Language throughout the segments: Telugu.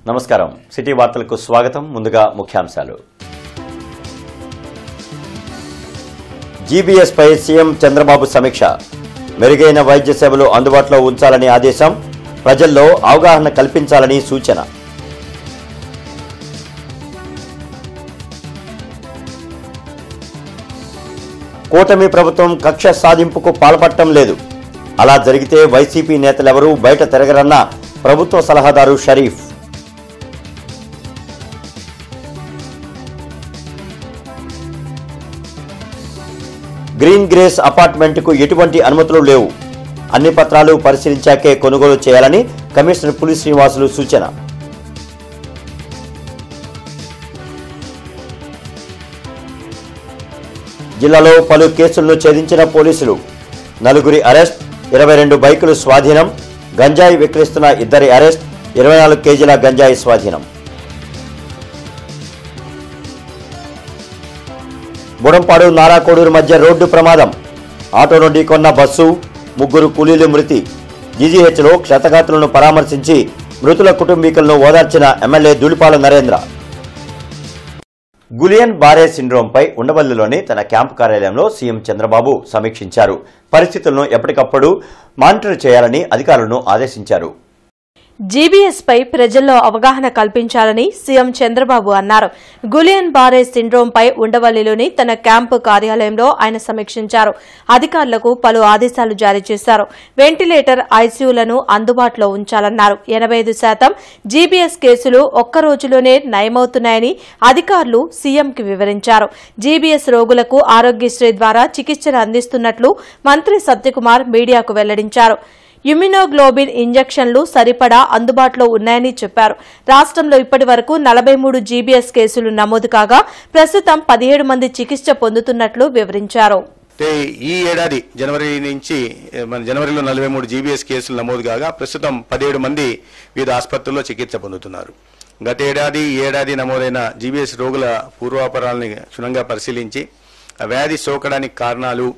నమస్కారం సిటీ వార్తలకు స్వాగతం ముందుగా ముఖ్యాంశాలు జీబీఎస్ పై సీఎం చంద్రబాబు సమీక్ష మెరుగైన వైద్య సేవలు అందుబాటులో ఉంచాలని ఆదేశం ప్రజల్లో అవగాహన కల్పించాలని సూచన కూటమి ప్రభుత్వం కక్ష సాధింపుకు పాల్పడటం లేదు అలా జరిగితే వైసీపీ నేతలెవరూ బయట తిరగరన్న ప్రభుత్వ సలహాదారు షరీఫ్ గ్రీన్ గ్రేస్ అపార్ట్మెంట్కు ఎటువంటి అనుమతులు లేవు అన్ని పత్రాలు పరిశీలించాకే కొనుగోలు చేయాలని కమిషనర్ పులి శ్రీనివాసులు సూచన జిల్లాలో పలు కేసులను ఛేదించిన పోలీసులు నలుగురి అరెస్ట్ 22 బైకులు స్వాధీనం గంజాయి విక్రయిస్తున్న ఇద్దరి అరెస్ట్ 24 కేజీల గంజాయి స్వాధీనం బుడంపాడు నారాకోడూరు మధ్య రోడ్డు ప్రమాదం ఆటోను ఢీకొన్న బస్సు ముగ్గురు కూలీలు మృతి జీజీహెచ్లో క్షతగాత్రులను పరామర్శించి మృతుల కుటుంబీకులను ఓదార్చిన ఎమ్మెల్యే ధూళిపాల నరేంద్ర గులియన్ బారే సిండ్రోమ్పై ఉండవల్లిలోని తన క్యాంపు కార్యాలయంలో సీఎం చంద్రబాబు సమీక్షించారు పరిస్థితులను ఎప్పటికప్పుడు మానిటర్ చేయాలని అధికారులను ఆదేశించారు జీబీఎస్ పై ప్రజల్లో అవగాహన కల్పించాలని సీఎం చంద్రబాబు అన్నారు గులియన్ బారే సిండ్రోమ్ పై ఉండవల్లిలోని తన క్యాంపు కార్యాలయంలో ఆయన సమీక్షించారు అధికారులకు పలు ఆదేశాలు జారీ చేశారు వెంటిలేటర్ ఐసీయూలను అందుబాటులో ఉంచాలన్నారు 85% జీబీఎస్ కేసులు ఒక్క రోజులోనే నయమవుతున్నాయని అధికారులు సీఎంకి వివరించారు జీబీఎస్ రోగులకు ఆరోగ్యశ్రీ ద్వారా చికిత్సలు అందిస్తున్నట్లు మంత్రి సత్యకుమార్ మీడియాకు వెల్లడించారు ఇమ్యునోగ్లోబిన్ ఇంజెక్షన్లు సరిపడా అందుబాటులో ఉన్నాయని చెప్పారు రాష్ట్రంలో ఇప్పటి వరకు 43 జీబీఎస్ కేసులు నమోదు కాగా ప్రస్తుతం 17 మంది చికిత్స పొందుతున్నట్లు వివరించారు ఈ ఏడాది జనవరిలో 43 జీబీఎస్ కేసులు నమోదు కాగా ప్రస్తుతం 17 మంది వివిధ ఆసుపత్రుల్లో చికిత్స పొందుతున్నారు గత ఏడాది నమోదైన జీబీఎస్ రోగుల పూర్వాపరాలని క్షుణ్ణంగా పరిశీలించి వ్యాధి సోకడానికి కారణాలు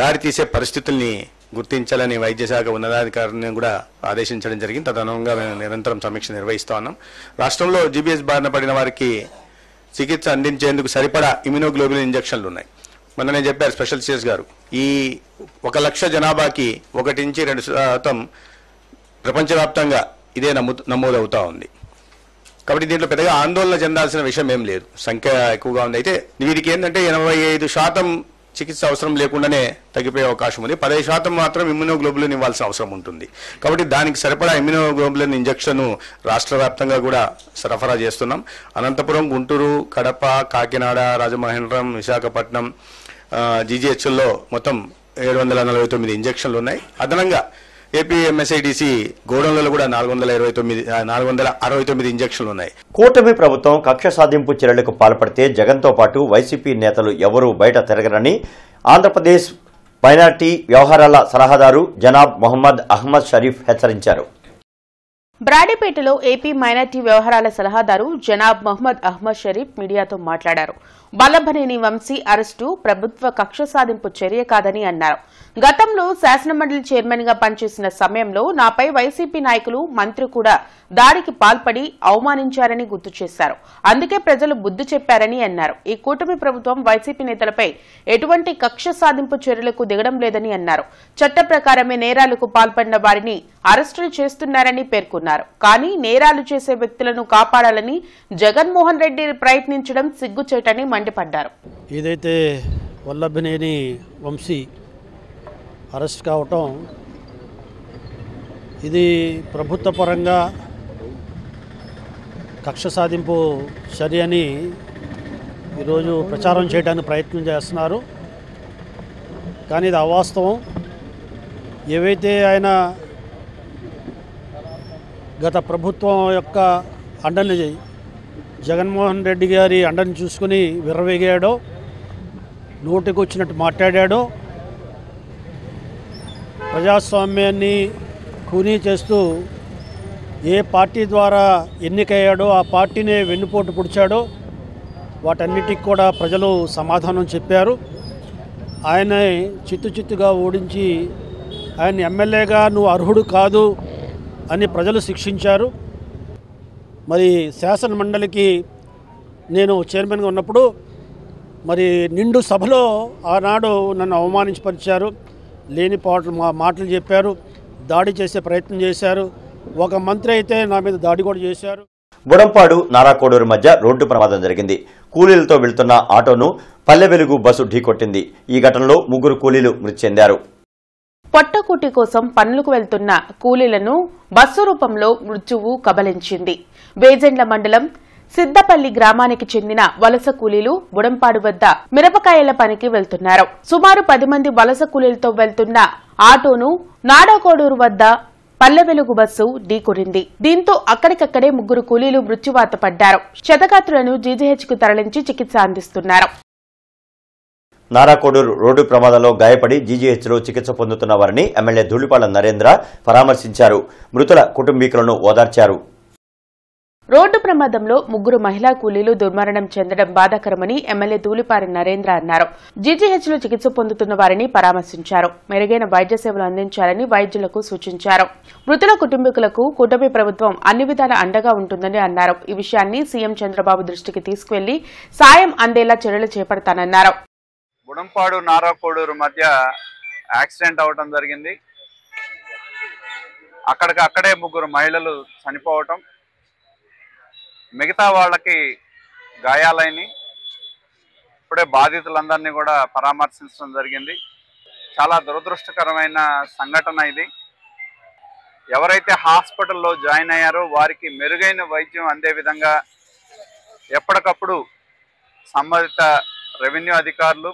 దారితీసే పరిస్థితుల్ని గుర్తించాలని వైద్య శాఖ ఉన్నతాధికారులను కూడా ఆదేశించడం జరిగింది తదనుగుణంగా మేము నిరంతరం సమీక్ష నిర్వహిస్తా ఉన్నాం రాష్ట్రంలో జీబీఎస్ బారిన పడిన వారికి చికిత్స అందించేందుకు సరిపడా ఇమ్యునోగ్లోబిన్ ఇంజెక్షన్లు ఉన్నాయి మొన్న నేను చెప్పారు స్పెషల్ సిఎస్ గారు ఈ 1 లక్ష జనాభాకి 1 నుంచి 2% ప్రపంచవ్యాప్తంగా ఇదే నమోదవుతా ఉంది కాబట్టి దీంట్లో పెద్దగా ఆందోళన చెందాల్సిన విషయం ఏం లేదు సంఖ్య ఎక్కువగా ఉంది అయితే వీరికి ఏంటంటే 85% చికిత్స అవసరం లేకుండానే తగ్గిపోయే అవకాశం ఉంది 10% మాత్రం ఇమ్యునోగ్లోబులిన్ ఇవ్వాల్సిన అవసరం ఉంటుంది కాబట్టి దానికి సరిపడా ఇమ్యునోగ్లోబులిన్ ఇంజెక్షన్ రాష్ట్ర వ్యాప్తంగా కూడా సరఫరా చేస్తున్నాం అనంతపురం గుంటూరు కడప కాకినాడ రాజమహేంద్రం విశాఖపట్నం జీజీహెచ్లో మొత్తం 749 ఇంజెక్షన్లు ఉన్నాయి అదనంగా ఏపీ ఎంఎస్ఐడిసి గోడౌన్లలో కూడా 469 ఇంజెక్షన్లు ఉన్నాయి కూటమి ప్రభుత్వం కక్ష సాధింపు చర్యలకు పాల్పడితే జగన్తో పాటు వైసీపీ నేతలు ఎవరూ బయట తిరగరని ఆంధ్రప్రదేశ్ మైనార్టీ వ్యవహారాల సలహాదారు జనాబ్ మొహమ్మద్ అహ్మద్ షరీఫ్ హెచ్చరించారు బ్రాడీపేటలో ఏపీ మైనార్టీ వ్యవహారాల సలహాదారు జనాబ్ మహ్మద్ అహ్మద్ షరీఫ్ మీడియాతో మాట్లాడారు వల్లభనేని వంశీ అరెస్టు ప్రభుత్వ కక్ష సాధింపు చర్య కాదని అన్నారు గతంలో శాసనమండలి చైర్మన్ గా పనిచేసిన సమయంలో నాపై వైసీపీ నాయకులు మంత్రి కూడా దాడికి పాల్పడి అవమానించారని గుర్తు చేశారు అందుకే ప్రజలు బుద్ధి చెప్పారని అన్నారు ఈ కూటమి ప్రభుత్వం వైసీపీ నేతలపై ఎటువంటి కక్ష సాధింపు చర్యలకు దిగడం లేదని అన్నారు చట్ట ప్రకారమే నేరాలకు పాల్పడిన వారిని అరెస్టులు చేస్తున్నారని పేర్కొన్నారు కానీ నేరాలు చేసే వ్యక్తులను కాపాడాలని జగన్మోహన్ రెడ్డి ప్రయత్నించడం సిగ్గుచేటని మండిపడ్డారు ఏదైతే వల్లభనేని వంశీ అరెస్ట్ కావటం ఇది ప్రభుత్వ పరంగా కక్ష సాధింపు చర్య అని ఈరోజు ప్రచారం చేయడానికి ప్రయత్నం చేస్తున్నారు కానీ ఇది అవాస్తవం ఏవైతే ఆయన గత ప్రభుత్వం యొక్క అండని జగన్మోహన్ రెడ్డి గారి అండని చూసుకుని విర్రవేగాడో నోటికి వచ్చినట్టు మాట్లాడాడో ప్రజాస్వామ్యాన్ని కూనీ చేస్తూ ఏ పార్టీ ద్వారా ఎన్నికయ్యాడో ఆ పార్టీనే వెన్నుపోటు పొడిచాడో వాటన్నిటికి కూడా ప్రజలు సమాధానం చెప్పారు ఆయన చిత్తుగా ఓడించి ఆయన ఎమ్మెల్యేగా నువ్వు అర్హుడు కాదు అని ప్రజలు శిక్షించారు మరి శాసన మండలికి నేను చైర్మన్గా ఉన్నప్పుడు మరి నిండు సభలో ఆనాడు నన్ను అవమానించపరిచారు, లేని మాటలు చెప్పారు, దాడి చేసే ప్రయత్నం చేశారు. ఒక మంత్రి అయితే నా మీద దాడి కూడా చేశారు. బుడంపాడు నారాకోడూరు మధ్య రోడ్డు ప్రమాదం జరిగింది. కూలీలతో వెళ్తున్న ఆటోను పల్లె వెలుగు బస్సు ఢీకొట్టింది. ఈ ఘటనలో 3 కూలీలు మృతి చెందారు. పొట్టకూటి కోసం పనులకు వెళ్తున్న కూలీలను బస్సు రూపంలో మృత్యువు కబలించింది. వేజెండ్ల మండలం సిద్దపల్లి గ్రామానికి చెందిన వలస కూలీలు బుడంపాడు వద్ద మిరపకాయల పనికి వెళ్తున్నారు. సుమారు 10 మంది వలస కూలీలతో వెళ్తున్న ఆటోను నారాకోడూరు వద్ద పల్లె వెలుగు బస్సు ఢీకొట్టింది. దీంతో అక్కడికక్కడే 3 కూలీలు మృత్యువాత పడ్డారు. క్షతగాత్రులను జీజీహెచ్కు తరలించి చికిత్స అందిస్తున్నారు. నారాకోడూరు రోడ్డు ప్రమాదంలో గాయపడి జీజీహెచ్లో చికిత్స పొందుతున్న వారిని ఎమ్మెల్యే ధూళిపాల నరేంద్ర పరామర్శించారు. మృతుల కుటుంబీకులను ఓదార్చారు. రోడ్డు ప్రమాదంలో 3 మహిళా కూలీలు దుర్మరణం చెందడం బాధాకరమని ఎమ్మెల్యే ధూళిపాల నరేంద్ర అన్నారు. జీజీహెచ్లో చికిత్స పొందుతున్న వారిని పరామర్శించారు. మెరుగైన వైద్య సేవలు అందించాలని వైద్యులకు సూచించారు. మృతుల కుటుంబీకులకు కూటమి ప్రభుత్వం అన్ని విధాల అండగా ఉంటుందని అన్నారు. ఈ విషయాన్ని సీఎం చంద్రబాబు దృష్టికి తీసుకువెళ్లి సాయం అందేలా చర్యలు చేపడతానన్నారు. బుడంపాడు నారాకోడూరు మధ్య యాక్సిడెంట్ అవడం జరిగింది. అక్కడే 3 మహిళలు చనిపోవటం, మిగతా వాళ్ళకి గాయాలైనవి. ఇప్పుడే బాధితులందరినీ కూడా పరామర్శించడం జరిగింది. చాలా దురదృష్టకరమైన సంఘటన ఇది. ఎవరైతే హాస్పిటల్లో జాయిన్ అయ్యారో వారికి మెరుగైన వైద్యం అందే విధంగా ఎప్పటికప్పుడు సంబంధిత రెవెన్యూ అధికారులు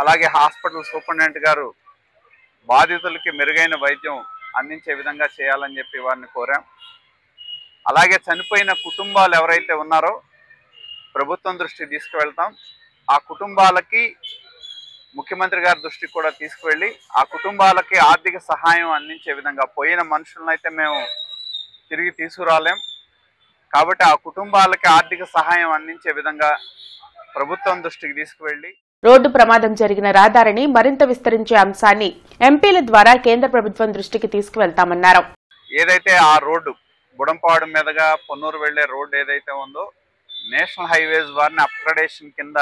అలాగే హాస్పిటల్ సూపరింటెండెంట్ గారు బాధితులకి మెరుగైన వైద్యం అందించే విధంగా చేయాలని చెప్పి వారిని కోరాం. అలాగే చనిపోయిన కుటుంబాలు ఎవరైతే ఉన్నారో ప్రభుత్వం దృష్టికి తీసుకువెళ్తాం. ఆ కుటుంబాలకి ముఖ్యమంత్రి గారి దృష్టికి కూడా తీసుకువెళ్ళి ఆ కుటుంబాలకి ఆర్థిక సహాయం అందించే విధంగా, పోయిన మనుషులను అయితే మేము తిరిగి తీసుకురాలేం కాబట్టి ఆ కుటుంబాలకి ఆర్థిక సహాయం అందించే విధంగా ప్రభుత్వం దృష్టికి తీసుకువెళ్ళి రోడ్డు ప్రమాదం జరిగిన రహదారిని మరింత విస్తరించే అంశాన్ని ఎంపీల ద్వారా కేంద్ర ప్రభుత్వం దృష్టికి తీసుకువెళ్తామన్నారు. ఏదైతే ఆ రోడ్డు బుడంపాడు మీదుగా పొన్నూరు వెళ్లే రోడ్డు ఏదైతే ఉందో నేషనల్ హైవేస్ వారిని అప్గ్రేడేషన్ కింద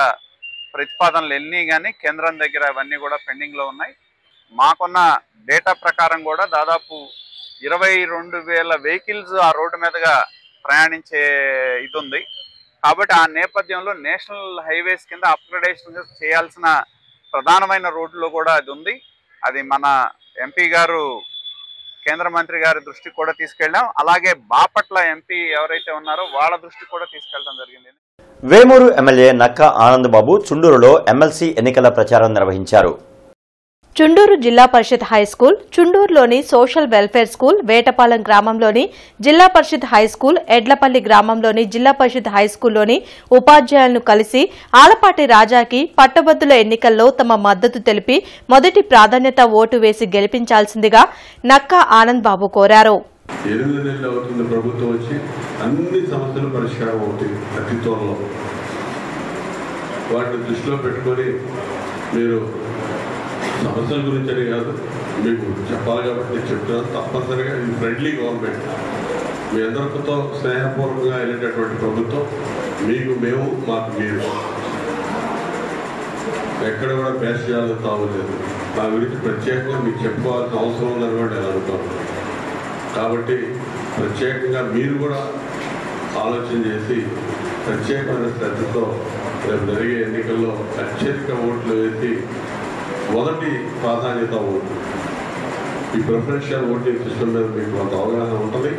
ప్రతిపాదనలు ఎన్ని కానీ కేంద్రం దగ్గర అవన్నీ కూడా పెండింగ్ లో ఉన్నాయి. మాకున్న డేటా ప్రకారం కూడా దాదాపు 22,000 వెహికల్స్ ఆ రోడ్డు మీదుగా ప్రయాణించే ఇది ఉంది. కాబట్టి ఆ నేపథ్యంలో నేషనల్ హైవేస్ కింద అప్గ్రేడేషన్ చేయాల్సిన ప్రధానమైన రోడ్లో కూడా అది ఉంది. అది మన ఎంపీ గారు కేంద్ర మంత్రి గారి దృష్టికి కూడా తీసుకెళ్ళాం. అలాగే బాపట్ల ఎంపీ ఎవరైతే ఉన్నారో వాళ్ళ దృష్టికి కూడా తీసుకెళ్ళడం జరిగింది. వేమూరు ఎమ్మెల్యే నక్కా ఆనందబాబు చుండూరులో ఎమ్మెల్సీ ఎన్నికల ప్రచారం నిర్వహించారు. చుండూరు జిల్లా పరిషత్ హైస్కూల్, చుండూరులోని సోషల్ వెల్ఫేర్ స్కూల్, వేటపాలెం గ్రామంలోని జిల్లా పరిషత్ హైస్కూల్, ఎడ్లపల్లి గ్రామంలోని జిల్లా పరిషత్ హైస్కూల్లోని ఉపాధ్యాయులను కలిసి ఆలపాటి రాజాకి పట్టభద్రుల ఎన్నికల్లో తమ మద్దతు తెలిపి మొదటి ప్రాధాన్యత ఓటు వేసి గెలిపించాల్సిందిగా నక్కా ఆనంద్ బాబు కోరారు. 8 నెలలు అవుతుంది ప్రభుత్వం వచ్చి, అన్ని సమస్యలు పరిష్కారం అవుతాయి అతి త్వరలో. వాటిని దృష్టిలో పెట్టుకొని మీరు సమస్యల గురించి అని కాదు, మీకు చెప్పాలి కాబట్టి చెప్తున్నాను. తప్పనిసరిగా ఇది ఫ్రెండ్లీ గవర్నమెంట్, మీ అందరితో స్నేహపూర్వకంగా వెళ్ళేటటువంటి ప్రభుత్వం. మీకు మేము, మాకు మీరు, ఎక్కడ కూడా పేస్ట్ చేయాలని తావలేదు. నా గురించి ప్రత్యేకంగా మీకు చెప్పుకోవాల్సిన అవసరం ఉందని కూడా నేను అనుకోను. కాబట్టి ప్రత్యేకంగా మీరు కూడా ఆలోచన చేసి ప్రత్యేకమైన శ్రద్ధతో రేపు జరిగే ఎన్నికల్లో అత్యధిక ఓట్లు వేసి మొదటి ప్రాధాన్యత ఓటు. ఈ ప్రిఫరెన్షియల్ ఓటింగ్ సిస్టమ్ మీద మీకు కొంత అవగాహన ఉంటుంది.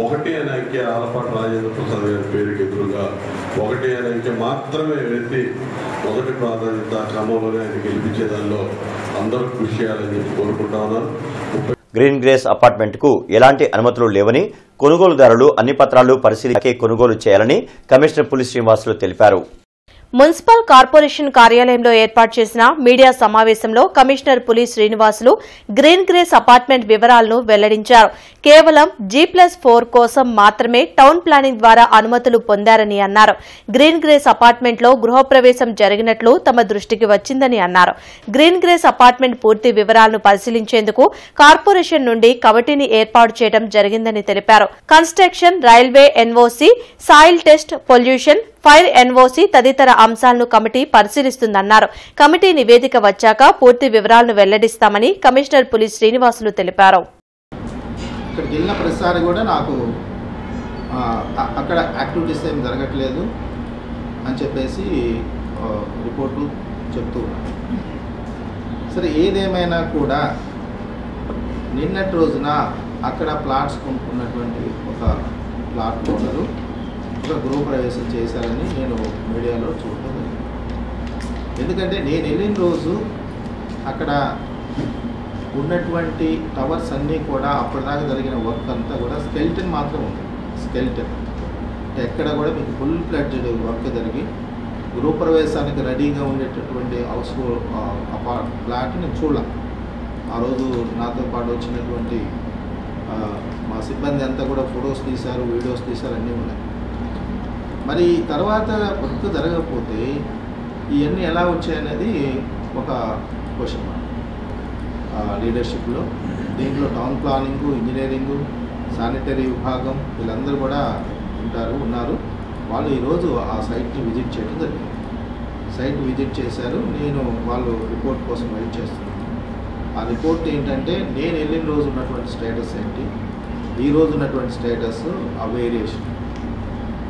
1 అనే అంకె ఆలపాటి రాజేంద్ర ప్రసాద్ గారి పేరుకి ఎదురుగా 1 అనే అంకె మాత్రమే వేసి మొదటి ప్రాధాన్యత క్రమంలోనే ఆయన గెలిపించే దానిలో అందరూ కృషి చేయాలని చెప్పి కోరుకుంటా ఉన్నాను. గ్రీన్ గ్రేస్ అపార్ట్మెంట్ కు ఎలాంటి అనుమతులు లేవని, కొనుగోలుదారులు అన్ని పత్రాలు పరిశీలించి కొనుగోలు చేయాలని కమిషనర్ పులి శ్రీనివాసులు తెలిపారు. మున్సిపల్ కార్పొరేషన్ కార్యాలయంలో ఏర్పాటు చేసిన మీడియా సమావేశంలో కమిషనర్ పులి శ్రీనివాసులు గ్రీన్ గ్రేస్ అపార్ట్మెంట్ వివరాలను వెల్లడించారు. కేవలం G+4 కోసం మాత్రమే టౌన్ ప్లానింగ్ ద్వారా అనుమతులు పొందారని అన్నారు. గ్రీన్ గ్రేస్ అపార్ట్మెంట్లో గృహప్రవేశం జరిగినట్లు తమ దృష్టికి వచ్చిందని అన్నారు. గ్రీన్ గ్రేస్ అపార్ట్మెంట్ పూర్తి వివరాలను పరిశీలించేందుకు కార్పొరేషన్ నుండి కమిటీని ఏర్పాటు చేయడం జరిగిందని తెలిపారు. Construction, railway NOC, soil test, pollution, fire NOC తదితర అంశాలను కమిటీ పరిశీలిస్తుందన్నారు. కమిటీ నివేదిక వచ్చాక పూర్తి వివరాలను వెల్లడిస్తామని కమిషనర్ పులి శ్రీనివాసులు తెలిపారు. ఇక్కడికి వెళ్ళిన ప్రతిసారి కూడా నాకు అక్కడ యాక్టివిటీస్ ఏం జరగట్లేదు అని చెప్పేసి రిపోర్టు చెప్తూ ఉన్నారు. సరే, ఏదేమైనా కూడా నిన్నటి రోజున అక్కడ ప్లాట్స్ కొనుక్కున్నటువంటి ఒక ప్లాట్ ఓనరు ఒక గృహప్రవేశం చేశారని నేను మీడియాలో చూడటం జరిగింది. ఎందుకంటే నేను వెళ్ళిన రోజు అక్కడ ఉన్నటువంటి టవర్స్ అన్నీ కూడా అప్పటిదాకా జరిగిన వర్క్ అంతా కూడా స్కెల్టన్ మాత్రం ఉంది. స్కెల్టన్ ఎక్కడ కూడా మీకు ఫుల్ ఫ్లెడ్జ్డ్ వర్క్ జరిగి గృహప్రవేశానికి రెడీగా ఉండేటటువంటి హౌస్ ఫ్లాట్ నేను చూడాలి. ఆ రోజు నాతో పాటు వచ్చినటువంటి మా సిబ్బంది అంతా కూడా ఫొటోస్ తీశారు, వీడియోస్ తీశారు, అన్నీ ఉన్నాయి. మరి తర్వాత వర్క్ జరగకపోతే ఇవన్నీ ఎలా వచ్చాయనేది ఒక క్వశ్చన్ మార్క్ లీడర్షిప్లో. దీంట్లో టౌన్ ప్లానింగు, ఇంజనీరింగు, శానిటరీ విభాగం వీళ్ళందరూ కూడా ఉన్నారు. వాళ్ళు ఈరోజు ఆ సైట్ని విజిట్ చేయడం జరిగింది. సైట్ విజిట్ చేశారు. నేను వాళ్ళు రిపోర్ట్ కోసం వెయిట్ చేస్తున్నాను. ఆ రిపోర్ట్ ఏంటంటే నేను వెళ్ళిన రోజు ఉన్నటువంటి స్టేటస్ ఏంటి, ఈ రోజు ఉన్నటువంటి స్టేటస్, ఆ వేరియేషన్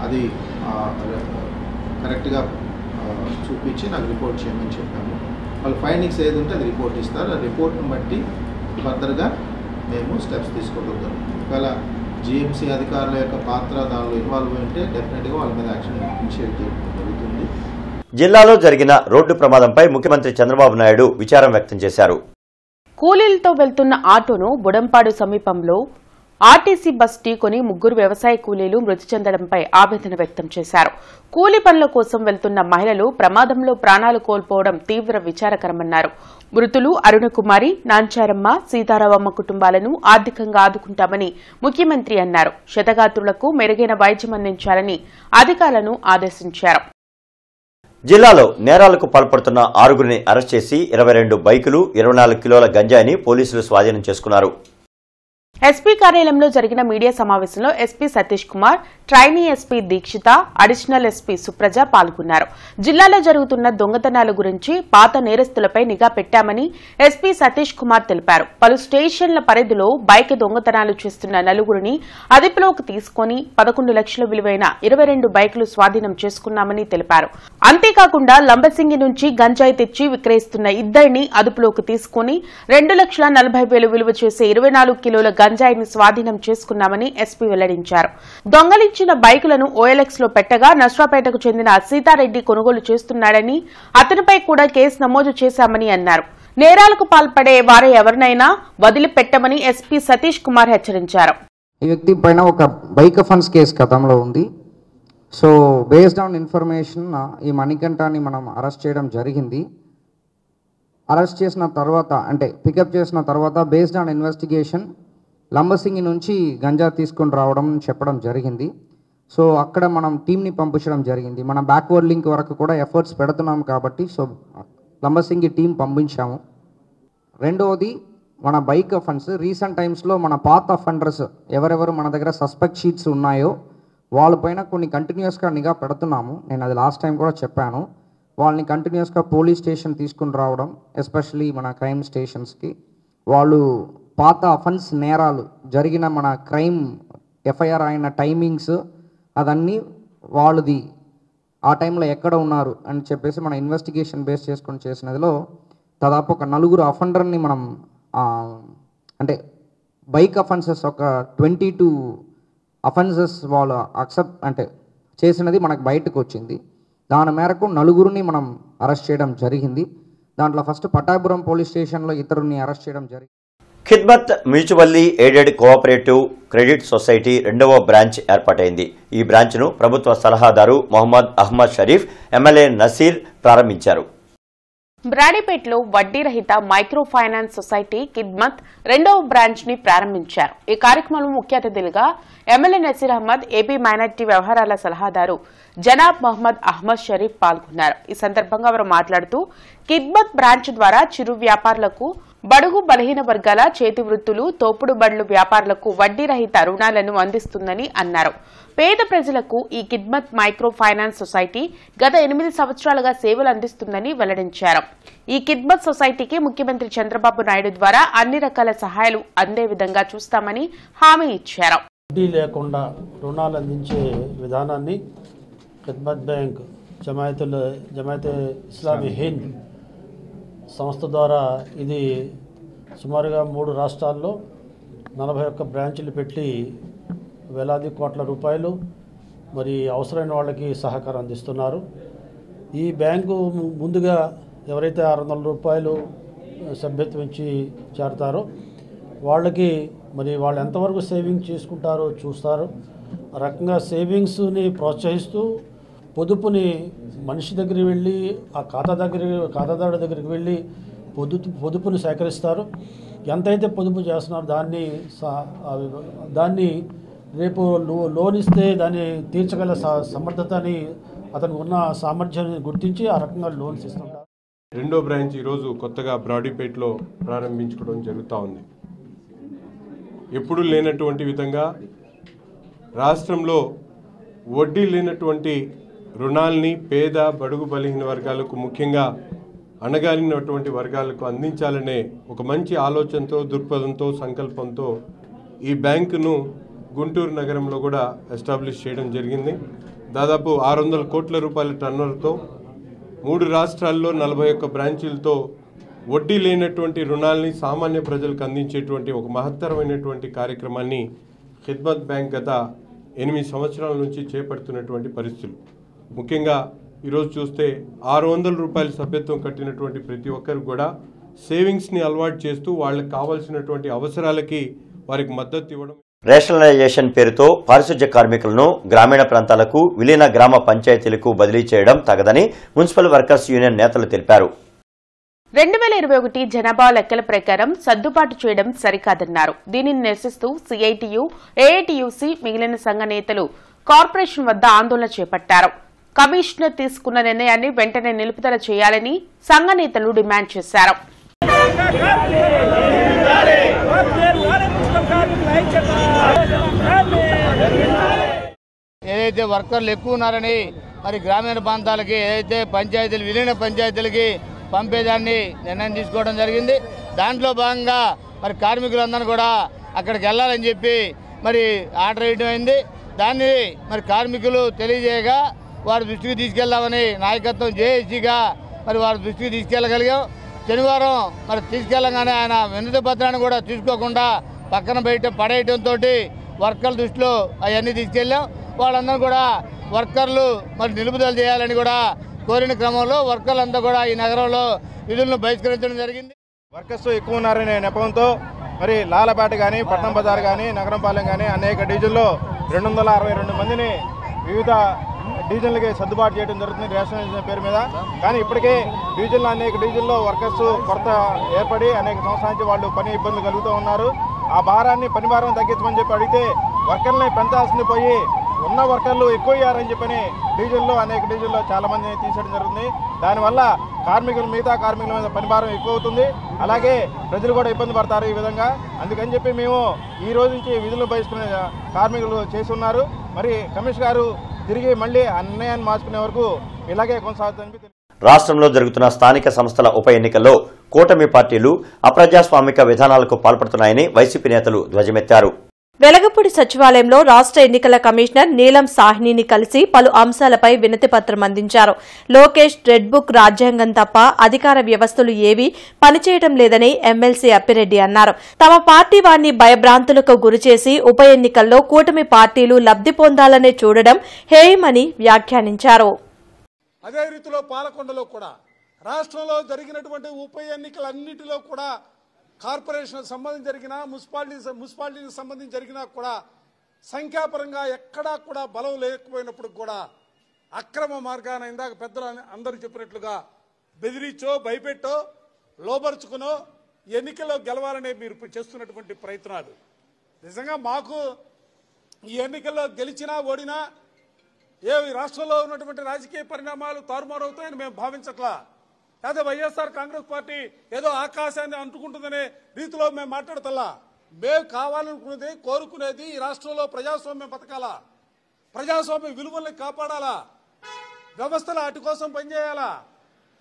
అది కరెక్ట్గా చూపించి నాకు రిపోర్ట్ చేయమని చెప్పాము. వాళ్ళు ఫైండింగ్స్ ఏది ఉంటే అది రిపోర్ట్ ఇస్తారు. ఆ రిపోర్ట్ని బట్టి ఫర్దర్గా మేము స్టెప్స్ తీసుకోవడం జరుగుతుంది. ఒకవేళ జిఎంసీ అధికారుల యొక్క పాత్ర దానిలో ఇన్వాల్వ్ అయితే డెఫినెట్గా వాళ్ళ మీద యాక్షన్ ఇనిషియేట్ చేయడం జరుగుతుంది. జిల్లాలో జరిగిన రోడ్డు ప్రమాదంపై ముఖ్యమంత్రి చంద్రబాబు నాయుడు విచారం వ్యక్తం చేశారు. కూలీలతో వెళ్తున్న ఆటోను బుడంపాడు సమీపంలో ఆర్టీసీ బస్ ఢీకొని 3 వ్యవసాయ కూలీలు మృతి చెందడంపై ఆవేదన వ్యక్తం చేశారు. కూలీ పనుల కోసం వెళ్తున్న మహిళలు ప్రమాదంలో ప్రాణాలు కోల్పోవడం తీవ్ర విచారకరమన్నారు. మృతులు అరుణకుమారి, నాంచారమ్మ, సీతారామమ్మ కుటుంబాలను ఆర్థికంగా ఆదుకుంటామని ముఖ్యమంత్రి అన్నారు. క్షతగాత్రులకు మెరుగైన వైద్యం అందించాలని అధికారులను ఆదేశించారు. జిల్లాలో నేరాలకు పాల్పడుతున్న 6గురిని అరెస్ట్ చేసి 22 బైకులు, 24 కిలోల గంజాయిని పోలీసులు స్వాధీనం చేసుకున్నారు. ఎస్పీ కార్యాలయంలో జరిగిన మీడియా సమావేశంలో SP Satish Kumar, trainee SP Dikshita, additional SP Supraja పాల్గొన్నారు. జిల్లాలో జరుగుతున్న దొంగతనాల గురించి, పాత నేరస్తులపై నిఘా పెట్టామని ఎస్పీ సతీష్ కుమార్ తెలిపారు. పలు స్టేషన్ల పరిధిలో బైక్ దొంగతనాలు చేస్తున్న 4గురిని అదుపులోకి తీసుకుని 11 లక్షల విలువైన 22 బైకులు స్వాధీనం చేసుకున్నామని తెలిపారు. అంతేకాకుండా లంబసింగి నుంచి గంజాయి తెచ్చి విక్రయిస్తున్న 2 అదుపులోకి తీసుకుని 2,40,000 విలువ చేసే 24 కిలోల గంజాయిని స్వాధీనం చేసుకున్నామని ఎస్పీ వెల్లడించారు. దొంగలించిన బైకులను OLX లో పెట్టగా నర్సరావుపేటకు చెందిన సీతారెడ్డి కొనుగోలు చేస్తున్నాడని, అతనిపై కూడా కేసు నమోదు చేశామని అన్నారు. నేరాలకు పాల్పడే వారు ఎవరినైనా వదిలిపెట్టమని ఎస్పీ సతీష్ కుమార్ హెచ్చరించారు. ఈ వ్యక్తి పైన ఒక బైక్ ఫండ్స్ కేసు గతంలో ఉంది. సో బేస్డ్ ఆన్ ఇన్ఫర్మేషన్ ఈ మణికంఠాన్ని మనం అరెస్ట్ చేయడం జరిగింది. అరెస్ట్ చేసిన తర్వాత అంటే పికప్ చేసిన తర్వాత బేస్డ్ ఆన్ ఇన్వెస్టిగేషన్ లంబసింగి నుంచి గంజా తీసుకొని రావడం చెప్పడం జరిగింది. సో అక్కడ మనం టీంని పంపించడం జరిగింది. మన బ్యాక్వర్డ్ లింక్ వరకు కూడా ఎఫర్ట్స్ పెడుతున్నాం కాబట్టి సో లంబసింగి టీం పంపించాము. రెండవది మన బైక్ అఫెన్స్ రీసెంట్ టైమ్స్లో మన పాత అఫెండర్స్ ఎవరెవరు మన దగ్గర సస్పెక్ట్ షీట్స్ ఉన్నాయో వాళ్ళపైన కొన్ని కంటిన్యూస్గా నిఘా పెడుతున్నాము. నేను అది లాస్ట్ టైం కూడా చెప్పాను. వాళ్ళని కంటిన్యూస్గా పోలీస్ స్టేషన్ తీసుకుని రావడం, ఎస్పెషల్లీ మన క్రైమ్ స్టేషన్స్కి వాళ్ళు పాత అఫెన్స్ నేరాలు జరిగిన మన క్రైమ్ ఎఫ్ఐఆర్ అయిన టైమింగ్స్ అదన్నీ వాళ్ళది ఆ టైంలో ఎక్కడ ఉన్నారు అని చెప్పేసి మన ఇన్వెస్టిగేషన్ బేస్ చేసుకొని చేసినదిలో దాదాపు ఒక 4 అఫెండర్ని మనం అంటే బైక్ అఫెన్సెస్ ఒక 22 అఫెన్సెస్ వాళ్ళు అక్సెప్ట్ అంటే చేసినది మనకు బయటకు వచ్చింది. దాని మేరకు 4గురిని మనం అరెస్ట్ చేయడం జరిగింది. దాంట్లో ఫస్ట్ పటాపురం పోలీస్ స్టేషన్లో ఇతరుని అరెస్ట్ చేయడం జరిగింది. Khidmat mutually aided cooperative credit society 2వ బ్రాంచ్ ఏర్పాటైంది. ఈ బ్రాంచ్ను ప్రభుత్వ సలహాదారు మొహమ్మద్ అహ్మద్ షరీఫ్, ఎమ్మెల్యే నసీర్ ప్రారంభించారు. బ్రాడీపేటలో వడ్డీ రహిత మైక్రో ఫైనాన్స్ సొసైటీ ఖిద్మత్ 2వ బ్రాంచ్ ని ప్రారంభించారు. ఈ కార్యక్రమంలో ముఖ్య అతిథులుగా MLA Naseer Ahmed, AP minority వ్యవహారాల సలహాదారు జనాబ్ మొహమ్మద్ అహ్మద్ షరీఫ్ పాల్గొన్నారు. ఈ సందర్భంగా వారు మాట్లాడుతూ ఖిద్మత్ బ్రాంచ్ ద్వారా చిరు వ్యాపారులకు, బడుగు బలహీన వర్గాల చేతి వృత్తులు, తోపుడు బండ్లు వ్యాపారులకు వడ్డీ రహిత రుణాలను అందిస్తుందని అన్నారు. పేద ప్రజలకు ఈ ఖిద్మత్ మైక్రో ఫైనాన్స్ సొసైటీ గత 8 సంవత్సరాలుగా సేవలు అందిస్తుందని వెల్లడించారు. ఈ ఖిద్మత్ సొసైటీకి ముఖ్యమంత్రి చంద్రబాబు నాయుడు ద్వారా అన్ని రకాల సహాయాలు అందే విధంగా చూస్తామని హామీ ఇచ్చారు. వడ్డీ లేకుండా రుణాలు అందించే విధానాన్ని ఖిద్మత్ బ్యాంక్ జమాయతే ఇస్లామీ హింద్ సంస్థ ద్వారా ఇది సుమారుగా 3 రాష్ట్రాల్లో 41 బ్రాంచులు పెట్టి వేలాది కోట్ల రూపాయలు మరి అవసరమైన వాళ్ళకి సహకారం అందిస్తున్నారు. ఈ బ్యాంకు ముందుగా ఎవరైతే 600 రూపాయలు సభ్యత్వం ఇచ్చి చేరతారో వాళ్ళకి మరి వాళ్ళు ఎంతవరకు సేవింగ్ చేసుకుంటారో చూస్తారు. ఆ రకంగా సేవింగ్స్ని ప్రోత్సహిస్తూ పొదుపుని మనిషి దగ్గరికి వెళ్ళి ఆ ఖాతాదారుడి దగ్గరికి వెళ్ళి పొదుపుని సేకరిస్తారు. ఎంతైతే పొదుపు చేస్తున్నారో దాన్ని రేపు లోన్ ఇస్తే దాన్ని తీర్చగల సమర్థతని అతనికి ఉన్న సామర్థ్యాన్ని గుర్తించి ఆ రకంగా లోన్స్ ఇస్తుంటారు. 2వ బ్రాంచ్ ఈరోజు కొత్తగా బ్రాడీపేటలో ప్రారంభించుకోవడం జరుగుతూ ఉంది. ఎప్పుడూ లేనటువంటి విధంగా రాష్ట్రంలో వడ్డీ లేనటువంటి రుణాల్ని పేద, బడుగు బలహీన వర్గాలకు, ముఖ్యంగా అణగారినటువంటి వర్గాలకు అందించాలనే ఒక మంచి ఆలోచనతో, దృక్పథంతో, సంకల్పంతో ఈ బ్యాంకును గుంటూరు నగరంలో కూడా ఎస్టాబ్లిష్ చేయడం జరిగింది. దాదాపు 600 కోట్ల రూపాయల టర్నోవర్తో 3 రాష్ట్రాల్లో 41 బ్రాంచీలతో వడ్డీ లేనటువంటి రుణాలని సామాన్య ప్రజలకు అందించేటువంటి ఒక మహత్తరమైనటువంటి కార్యక్రమాన్ని ఖిద్మత్ బ్యాంక్ గత 8 సంవత్సరాల నుంచి చేపడుతున్నటువంటి పరిస్థితులు. ముఖ్యంగా ఈరోజు చూస్తే 600 రూపాయల సభ్యత్వం కట్టినటువంటి ప్రతి ఒక్కరు కూడా సేవింగ్స్ని అలవాటు చేస్తూ వాళ్ళకి కావాల్సినటువంటి అవసరాలకి వారికి మద్దతు ఇవ్వడం. రేషనలైజేషన్ పేరుతో పారిశుధ్య కార్మికులను గ్రామీణ ప్రాంతాలకు, విలీన గ్రామ పంచాయతీలకు బదిలీ చేయడం తగదని మున్సిపల్ వర్కర్స్ యూనియన్ నేతలు తెలిపారు. 2021 జనాభా లెక్కల ప్రకారం సర్దుబాటు చేయడం సరికాదన్నారు. దీనిని నిరసిస్తూ సిఐటియు, ఏఐటియుసి, మిగిలిన సంఘ నేతలు కార్పొరేషన్ వద్ద ఆందోళన చేపట్టారు. కమిషనర్ తీసుకున్న నిర్ణయాన్ని వెంటనే నిలుపుదల చేయాలని సంఘ నేతలు డిమాండ్ చేశారు. ఏదైతే వర్కర్లు ఎక్కువ ఉన్నారని మరి గ్రామీణ ప్రాంతాలకి, ఏదైతే పంచాయతీలు, విలీన పంచాయతీలకి పంపేదాన్ని నిర్ణయం తీసుకోవడం జరిగింది. దాంట్లో భాగంగా మరి కార్మికులందరూ కూడా అక్కడికి వెళ్ళాలని చెప్పి మరి ఆర్డర్ వేయడం అయింది. దాన్ని మరి కార్మికులు తెలియజేయగా వారి దృష్టికి తీసుకెళ్దామని నాయకత్వం జేఏసీగా మరి వారి దృష్టికి తీసుకెళ్ళగలిగాం. శనివారం మరి తీసుకెళ్ళగానే ఆయన వినతి పత్రాన్ని కూడా తీసుకోకుండా పక్కన పడేయడంతో వర్కర్ల దృష్టిలో అవన్నీ తీసుకెళ్ళాం. వాళ్ళందరూ కూడా వర్కర్లు మరి నిలుపుదల చేయాలని కూడా కోరిన క్రమంలో వర్కర్లంతా కూడా ఈ నగరంలో విధులను బహిష్కరించడం జరిగింది. వర్కర్స్ ఎక్కువ ఉన్నారనే నెపంతో మరి లాలపేట కానీ, పట్నం బజార్ కానీ, నగరంపాలెం కానీ అనేక డివిజన్లో 262 మందిని వివిధ డివిజన్లకి సర్దుబాటు చేయడం జరుగుతుంది రేషనలైజేషన్ పేరు మీద. కానీ ఇప్పటికే అనేక డివిజన్లో వర్కర్స్ కొరత ఏర్పడి అనేక సంవత్సరాల నుంచి వాళ్ళు పని ఇబ్బందులు కలుగుతూ ఉన్నారు. ఆ పని భారం తగ్గించమని చెప్పి అడిగితే వర్కర్లని పెంచాల్సింది పోయి ఉన్న వర్కర్లు ఎక్కువ అయ్యారని చెప్పని అనేక డివిజన్లో చాలా మందిని తీసేయడం జరుగుతుంది. దానివల్ల మిగతా కార్మికుల మీద పని భారం ఎక్కువ అవుతుంది. అలాగే ప్రజలు కూడా ఇబ్బంది పడతారు ఈ విధంగా. అందుకని చెప్పి మేము ఈ రోజు నుంచి విధులు బహిష్కరణ కార్మికులు చేస్తున్నారు. మరి కమిషనర్ గారు తిరిగి మళ్ళీ ఆ నిర్ణయాన్ని మార్చుకునే వరకు ఇలాగే కొనసాగుతుందని. రాష్ట్రంలో జరుగుతున్న స్థానిక సంస్థల ఉప ఎన్నికల్లో కూటమి పార్టీలు అప్రజాస్వామిక విధానాలకు పాల్పడుతున్నాయని వైసీపీ నేతలు ధ్వజమెత్తారు. వెలగపూడి సచివాలయంలో రాష్ట్ర ఎన్నికల కమిషనర్ నీలం సాహ్నిని కలిసి పలు అంశాలపై వినతి పత్రం అందించారు. లోకేష్ రెడ్ బుక్ రాజ్యాంగం తప్ప అధికార వ్యవస్థలు ఏవీ పనిచేయడం లేదని ఎమ్మెల్సీ అప్పిరెడ్డి అన్నారు. తమ పార్టీ వారిని భయభ్రాంతులకు గురిచేసి ఉప ఎన్నికల్లో కూటమి పార్టీలు లబ్ది పొందాలనే చూడడం హేయమని వ్యాఖ్యానించారు. అదే రీతిలో పాలకొండలో కూడా రాష్ట్రంలో జరిగినటువంటి ఉప ఎన్నికలన్నిటిలో కూడా కార్పొరేషన్ సంబంధించి జరిగినా మున్సిపాలిటీకి సంబంధించి జరిగినా కూడా సంఖ్యాపరంగా ఎక్కడా కూడా బలం లేకపోయినప్పుడు కూడా అక్రమ మార్గాన ఇందాక పెద్దలు అందరూ చెప్పినట్లుగా బెదిరించో భయపెట్టో లోబరుచుకునో ఎన్నికల్లో గెలవాలనే మీరు చేస్తున్నటువంటి ప్రయత్నాలు నిజంగా మాకు ఈ ఎన్నికల్లో గెలిచినా ఓడినా రాష్ట్రంలో ఉన్నటువంటి రాజకీయ పరిణామాలు తారుమారవుతాయని మేము భావించట్లా. లేదా వైఎస్ఆర్ కాంగ్రెస్ పార్టీ ఏదో ఆకాశాన్ని అంటుకుంటుందనే రీతిలో మేము మాట్లాడతల్లా. మేము కావాలనుకునేది కోరుకునేది ఈ రాష్ట్రంలో ప్రజాస్వామ్యం బతకాలా, ప్రజాస్వామ్య విలువల్ని కాపాడాలా, వ్యవస్థల అటు కోసం పనిచేయాలా.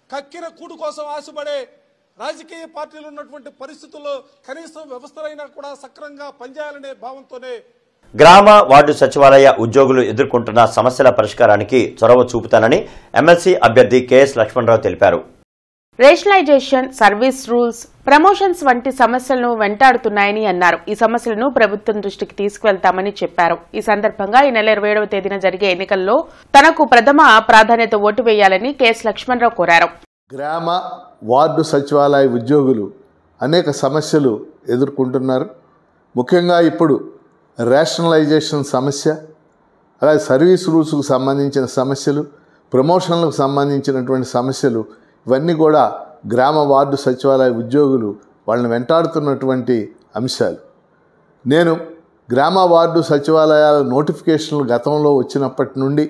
కక్కిన కూడు కోసం ఆశపడే రాజకీయ పార్టీలు ఉన్నటువంటి పరిస్థితుల్లో కనీసం వ్యవస్థలైనా కూడా సక్రమంగా పనిచేయాలనే భావంతోనే గ్రామ వార్డు సచివాలయ ఉద్యోగులు ఎదుర్కొంటున్న సమస్యల పరిష్కారానికి చొరవ చూపుతానని ఎమ్మెల్సీ అభ్యర్థి కెఎస్ లక్ష్మణరావు తెలిపారు. రేషనలైజేషన్, సర్వీస్ రూల్స్, ప్రమోషన్స్ వంటి సమస్యలను వెంటాడుతున్నాయని అన్నారు. ఈ సమస్యలను ప్రభుత్వం దృష్టికి తీసుకువెళ్తామని చెప్పారు. ఈ సందర్భంగా ఈ నెల 27వ తేదీన జరిగే ఎన్నికల్లో తనకు ప్రథమ ప్రాధాన్యత ఓటు వేయాలని కెఎస్ లక్ష్మణరావు కోరారు. గ్రామ వార్డు సచివాలయ ఉద్యోగులు అనేక సమస్యలు ఎదుర్కొంటున్నారు. ముఖ్యంగా ఇప్పుడు రేషనలైజేషన్ సమస్య, అలాగే సర్వీస్ రూల్స్కు సంబంధించిన సమస్యలు, ప్రమోషన్లకు సంబంధించినటువంటి సమస్యలు, ఇవన్నీ కూడా గ్రామ వార్డు సచివాలయ ఉద్యోగులు వాళ్ళని వెంటాడుతున్నటువంటి అంశాలు. నేను గ్రామ వార్డు సచివాలయాల నోటిఫికేషన్లు గతంలో వచ్చినప్పటి నుండి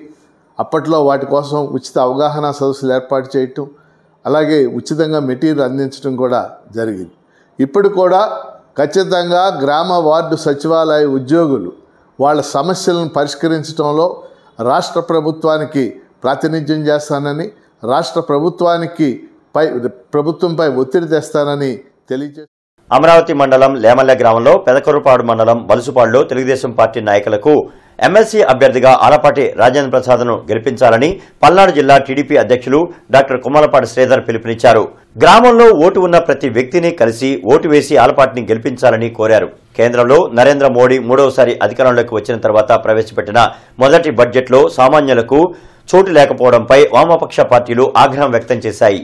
అప్పట్లో వాటి కోసం ఉచిత అవగాహన సదస్సులు ఏర్పాటు చేయటం, అలాగే ఉచితంగా మెటీరియల్ అందించడం కూడా జరిగింది. ఇప్పుడు కూడా ఖచ్చితంగా గ్రామ వార్డు సచివాలయ ఉద్యోగులు వాళ్ళ సమస్యలను పరిష్కరించడంలో రాష్ట్ర ప్రభుత్వానికి ప్రాతినిధ్యం చేస్తానని, రాష్ట్ర ప్రభుత్వంపై ఒత్తిడి తెస్తానని తెలియజేస్తారు. అమరావతి మండలం లేమల్లె గ్రామంలో పెదకరుపాడు మండలం బలుసుపాడులో తెలుగుదేశం పార్టీ నాయకులకు ఎమ్మెల్సీ అభ్యర్థిగా ఆలపాటి రాజేంద్ర ప్రసాద్ను గెలిపించాలని పల్నాడు జిల్లా టీడీపీ అధ్యక్షులు డాక్టర్ కుమ్మలపాటి శ్రీధర్ పిలుపునిచ్చారు. గ్రామంలో ఓటు ఉన్న ప్రతి వ్యక్తిని కలిసి ఓటు వేసి ఆలపాటిని గెలిపించాలని కోరారు. కేంద్రంలో నరేంద్ర మోడీ మూడవసారి అధికారంలోకి వచ్చిన తర్వాత ప్రవేశపెట్టిన మొదటి బడ్జెట్లో సామాన్యులకు చోటు లేకపోవడంపై వామపక్ష పార్టీలు ఆగ్రహం వ్యక్తం చేశాయి.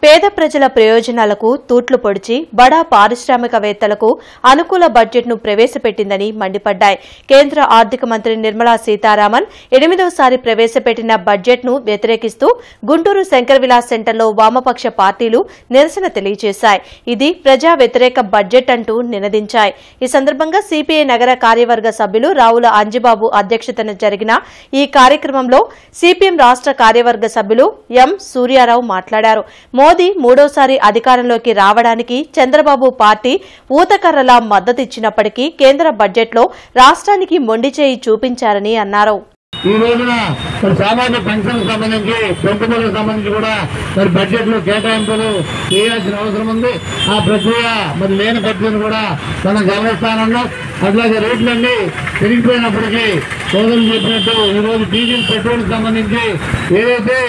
పేద ప్రజల ప్రయోజనాలకు తూట్లు పొడిచి బడా పారిశ్రామికవేత్తలకు అనుకూల బడ్జెట్ను ప్రవేశపెట్టిందని మండిపడ్డాయి. కేంద్ర ఆర్థిక మంత్రి నిర్మలా సీతారామన్ 8వసారి ప్రవేశపెట్టిన బడ్జెట్ను వ్యతిరేకిస్తూ గుంటూరు శంకర్ విలాస్ సెంటర్లో వామపక్ష పార్టీలు నిరసన తెలియజేశాయి. ఇది ప్రజా వ్యతిరేక బడ్జెట్ అంటూ నినదించాయి. ఈ సందర్భంగా సిపిఐ నగర కార్యవర్గ సభ్యులు రావుల అంజిబాబు అధ్యక్షతన జరిగిన ఈ కార్యక్రమంలో సిపిఎం రాష్ట్ర కార్యవర్గ సభ్యులు ఎం సూర్యారావు మాట్లాడారు. మోదీ మూడోసారి అధికారంలోకి రావడానికి చంద్రబాబు పార్టీ ఊతకర్రలా మద్దతిచ్చినప్పటికీ కేంద్ర బడ్జెట్లో రాష్ట్రానికి మొండిచేయి చూపించారని అన్నారు. ఈ రోజున మరి సామాన్య పెన్షన్ సంబంధించి పెంపుదలకు సంబంధించి కూడా మరి బడ్జెట్ లో కేటాయింపులు చేయాల్సిన అవసరం ఉంది. ఆ ప్రక్రియ మరి లేని పరిస్థితిని కూడా మనం గమనిస్తానన్నాం. అట్లాగే రేట్లన్నీ పెరిగిపోయినప్పటికీ సోదరులు చెప్పినట్టు ఈరోజు డీజిల్ పెట్రోల్ సంబంధించి ఏదైతే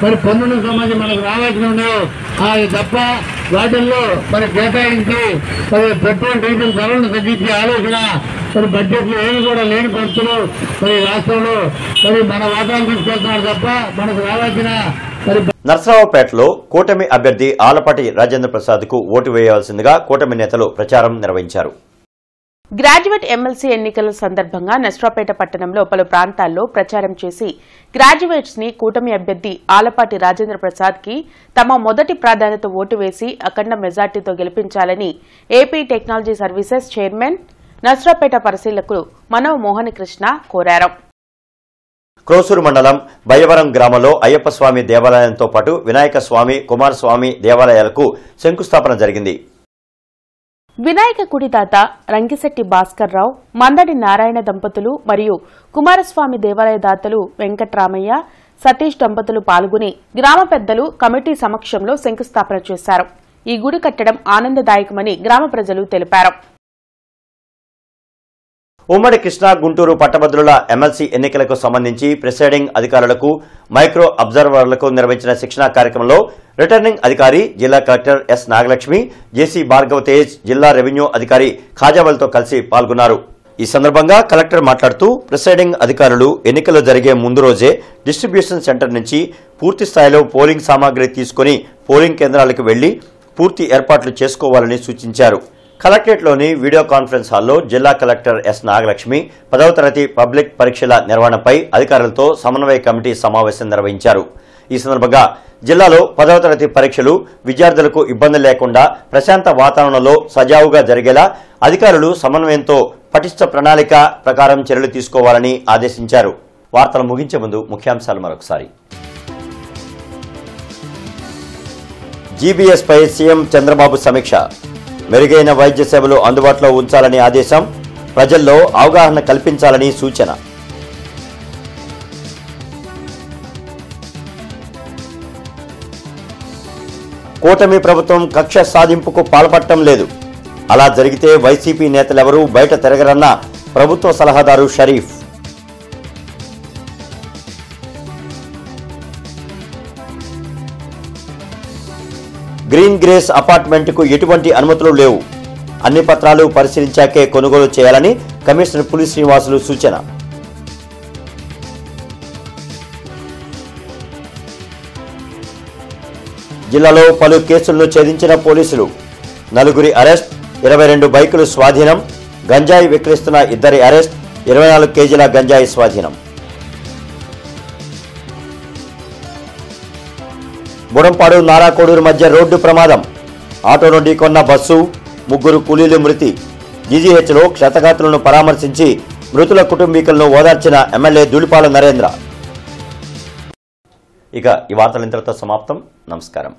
మరి పన్నులకు సంబంధించి మనకు రావాల్సి ఉన్నాయో అది తప్ప వాటిల్లో మరి కేటాయించి మరి పెట్రోల్ డీజిల్ ధరలను తగ్గించే ఆలోచన మరి బడ్జెట్లో ఏమి కూడా లేని పరిస్థితులు మరి రాష్ట్రంలో మరి మన వాటాలు తీసుకెళ్తున్నారు తప్ప మనకు రావాల్సిన మరి. నర్సరావుపేటలో కూటమి అభ్యర్థి ఆలపాటి రాజేంద్ర ప్రసాద్ కు ఓటు వేయవలసిందిగా కూటమి నేతలు ప్రచారం నిర్వహించారు. గ్రాడ్యుయేట్ ఎమ్మెల్సీ ఎన్నికల సందర్భంగా నర్సరావుపేట పట్టణంలో పలు ప్రాంతాల్లో ప్రచారం చేసి గ్రాడ్యుయేట్స్ ని కూటమి అభ్యర్థి ఆలపాటి రాజేంద్ర ప్రసాద్ కి తమ మొదటి ప్రాధాన్యత ఓటు వేసి అఖండ మెజార్టీతో గెలిపించాలని AP technology services chairman Narasaraopet పరిశీలకులు మనవ్ మోహన్ కృష్ణ కోరారు. క్రోసూరు మండలం బయ్యవరం గ్రామంలో అయ్యప్ప స్వామి దేవాలయంతో పాటు వినాయక స్వామి, కుమారస్వామి దేవాలయాలకు శంకుస్థాపన జరిగింది. వినాయక గుడిదాత రంగిశెట్టి భాస్కర్ రావు, మందడి నారాయణ దంపతులు మరియు కుమారస్వామి దేవాలయ దాతలు వెంకట్రామయ్య, సతీష్ దంపతులు పాల్గొని గ్రామ పెద్దలు కమిటీ సమక్షంలో శంకుస్థాపన చేశారు. ఈ గుడి కట్టడం ఆనందదాయకమని గ్రామ ప్రజలు తెలిపారు. ఉమ్మడి కృష్ణా, గుంటూరు పట్టభద్రుల ఎమ్మెల్సీ ఎన్నికలకు సంబంధించి ప్రిసైడింగ్ అధికారులకు, మైక్రో అబ్జర్వర్లకు నిర్వహించిన శిక్షణా కార్యక్రమంలో రిటర్నింగ్ అధికారి జిల్లా కలెక్టర్ ఎస్ నాగలక్ష్మి, జేసీ భార్గవ్ తేజ్, జిల్లా రెవెన్యూ అధికారి ఖాజావల్తో కలిసి పాల్గొన్నారు. ఈ సందర్భంగా కలెక్టర్ మాట్లాడుతూ ప్రిసైడింగ్ అధికారులు ఎన్నికలు జరిగే ముందు రోజే డిస్ట్రిబ్యూషన్ సెంటర్ నుంచి పూర్తి స్థాయిలో పోలింగ్ సామాగ్రి తీసుకుని పోలింగ్ కేంద్రాలకు వెళ్లి పూర్తి ఏర్పాట్లు చేసుకోవాలని సూచించారు. కలెక్టరేట్లోని వీడియో కాన్ఫరెన్స్ హాల్లో జిల్లా కలెక్టర్ ఎస్ నాగలక్ష్మి 10వ తరగతి పబ్లిక్ పరీక్షల నిర్వహణపై అధికారులతో సమన్వయ కమిటీ సమావేశం నిర్వహించారు. ఈ సందర్భంగా జిల్లాలో 10వ తరగతి పరీక్షలు విద్యార్థులకు ఇబ్బంది లేకుండా ప్రశాంత వాతావరణంలో సజావుగా జరిగేలా అధికారులు సమన్వయంతో పటిష్ట ప్రణాళిక ప్రకారం చర్యలు తీసుకోవాలని ఆదేశించారు. వార్తలు ముగించే ముందు ముఖ్యాంశాలు మరొకసారి. జీబీఎస్ పై సీఎం చంద్రబాబు సమీక్ష. మెరుగైన వైద్య సేవలు అందుబాటులో ఉంచాలని ఆదేశం. ప్రజల్లో అవగాహన కల్పించాలని సూచన. కూటమి ప్రభుత్వం కక్ష సాధింపుకు పాల్పడటం లేదు. అలా జరిగితే వైసీపీ నేతలెవరూ బయట తిరగరన్న ప్రభుత్వ సలహాదారు షరీఫ్. గ్రీన్ గ్రేస్ అపార్ట్మెంట్కు ఎటువంటి అనుమతులు లేవు. అన్ని పత్రాలు పరిశీలించాకే కొనుగోలు చేయాలని కమిషనర్ పులి శ్రీనివాసులు సూచన. జిల్లాలో పలు కేసులను ఛేదించిన పోలీసులు. 4 అరెస్ట్, 22 బైకులు స్వాధీనం. గంజాయి విక్రయిస్తున్న 2 అరెస్ట్, 24 కేజీల గంజాయి స్వాధీనం. బుడంపాడు నారాకోడూరు మధ్య రోడ్డు ప్రమాదం. ఆటోను ఢీకొన్న బస్సు, 3 కూలీలు మృతి. జీజీహెచ్లో క్షతగాత్రులను పరామర్శించి మృతుల కుటుంబీకులను ఓదార్చిన ఎమ్మెల్యే ధూళిపాల నరేంద్ర. ఇక ఈ వార్తలు ఇంతటితో సమాప్తం. నమస్కారం.